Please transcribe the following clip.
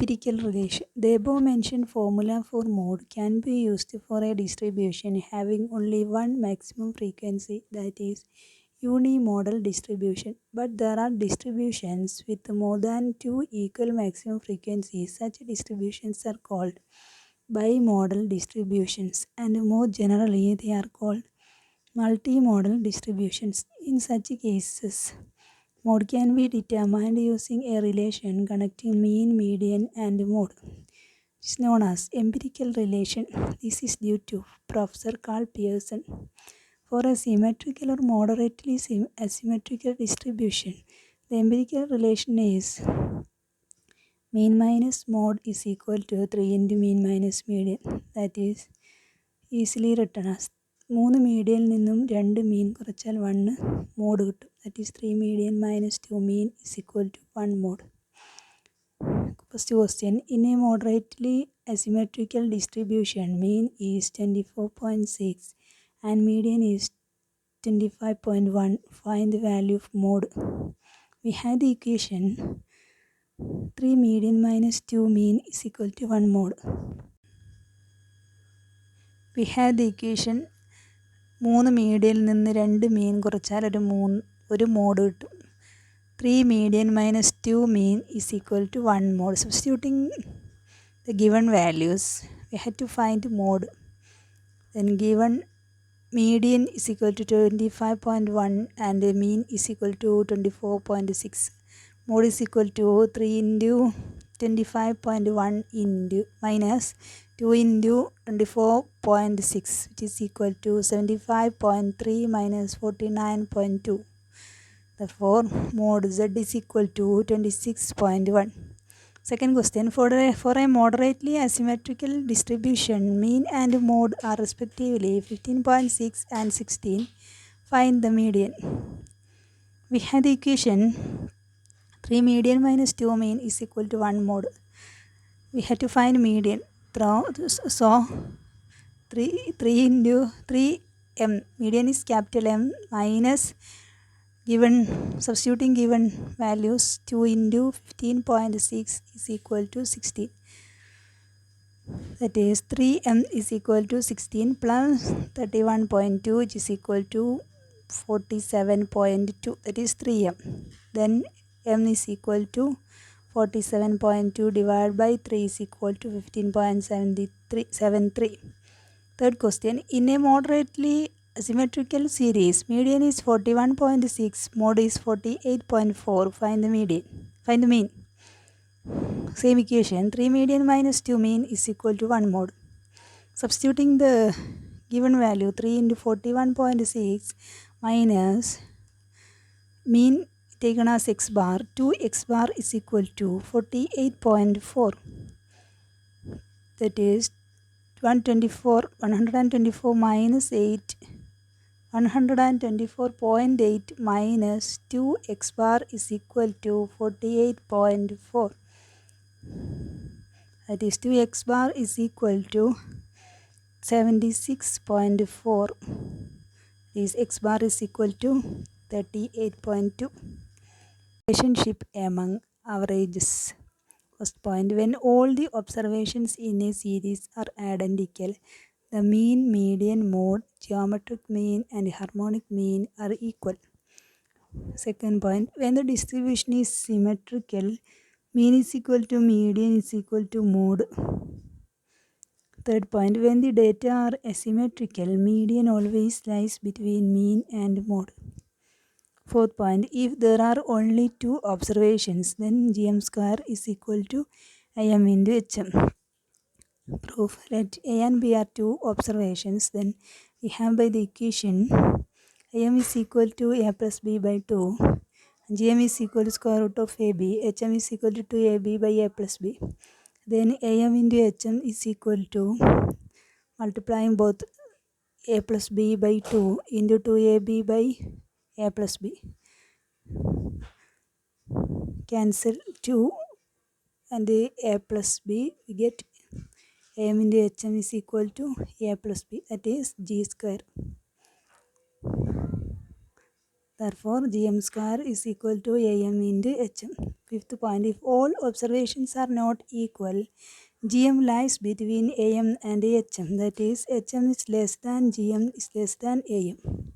Empirical relation. The above mentioned formula for mode can be used for a distribution having only one maximum frequency, that is unimodal distribution. But there are distributions with more than two equal maximum frequencies. Such distributions are called bimodal distributions, and more generally they are called multimodal distributions. In such cases, mode can be determined using a relation connecting mean, median, and mode. It is known as empirical relation. This is due to Professor Carl Pearson. For a symmetrical or moderately asymmetrical distribution, the empirical relation is mean minus mode is equal to 3 into mean minus median. That is easily written as 3 മീഡിയനിൽ നിന്നും 2 മീൻ കുറച്ചാൽ 1 mode കിട്ടും. That is 3 median minus 2 mean is equal to 1 mode. First question. In a moderately asymmetrical distribution, mean is 24.6 and median is 25.1. Find the value of mode. We have the equation 3 median minus 2 mean is equal to 1 mode. We have the equation 3 മീഡിയനിൽ നിന്ന് 2 മീൻ കുറച്ചാൽ ഒരു mode കിട്ടും. 3 median minus 2 mean is equal to 1 mode. Substituting the given values, we had to find mode. Then given median is equal to 25.1 and the mean is equal to 24.6. Mode is equal to 3 into 25.1 into minus 2 into 24.6, which is equal to 75.3 minus 49.2. Therefore, mode Z is equal to 26.1. Second question. For a moderately asymmetrical distribution, mean and mode are respectively 15.6 and 16. Find the median. We have the equation 3 median minus 2 mean is equal to 1 mode. We have to find median. So 3 into 3m, median is capital M, minus substituting given values 2 into 15.6 is equal to 16. That is 3m is equal to 16 plus 31.2, which is equal to 47.2. That is 3m. Then m is equal to 47.2 divided by 3 is equal to 15.73. Third question. In a moderately asymmetrical series, median is 41.6, mode is 48.4. Find the median. Find the mean. Same equation. 3 median minus 2 mean is equal to 1 mode. Substituting the given value 3 into 41.6 minus mean taken as x bar, 2x bar is equal to 48.4. That is 124 minus 8, 124.8 minus 2x bar is equal to 48.4. That is 2x bar is equal to 76.4. This x bar is equal to 38.2. Relationship among averages. First point. When all the observations in a series are identical, the mean, median, mode, geometric mean and harmonic mean are equal. Second point. When the distribution is symmetrical, mean is equal to median is equal to mode. Third point. When the data are asymmetrical, median always lies between mean and mode. Fourth point. If there are only two observations, then gm square is equal to im into hm. Proof. Let a and b are two observations, then we have by the equation im is equal to a plus b by 2, gm is equal to square root of ab, hm is equal to 2ab by a plus b. Then am into hm is equal to multiplying both a plus b by 2 into 2ab by a plus b. Cancel 2 and the a plus b, we get am into hm is equal to a plus b, that is g square. Therefore, Gm square is equal to Am into Hm. Fifth point, if all observations are not equal, Gm lies between Am and Hm. That is, Hm is less than Gm is less than Am.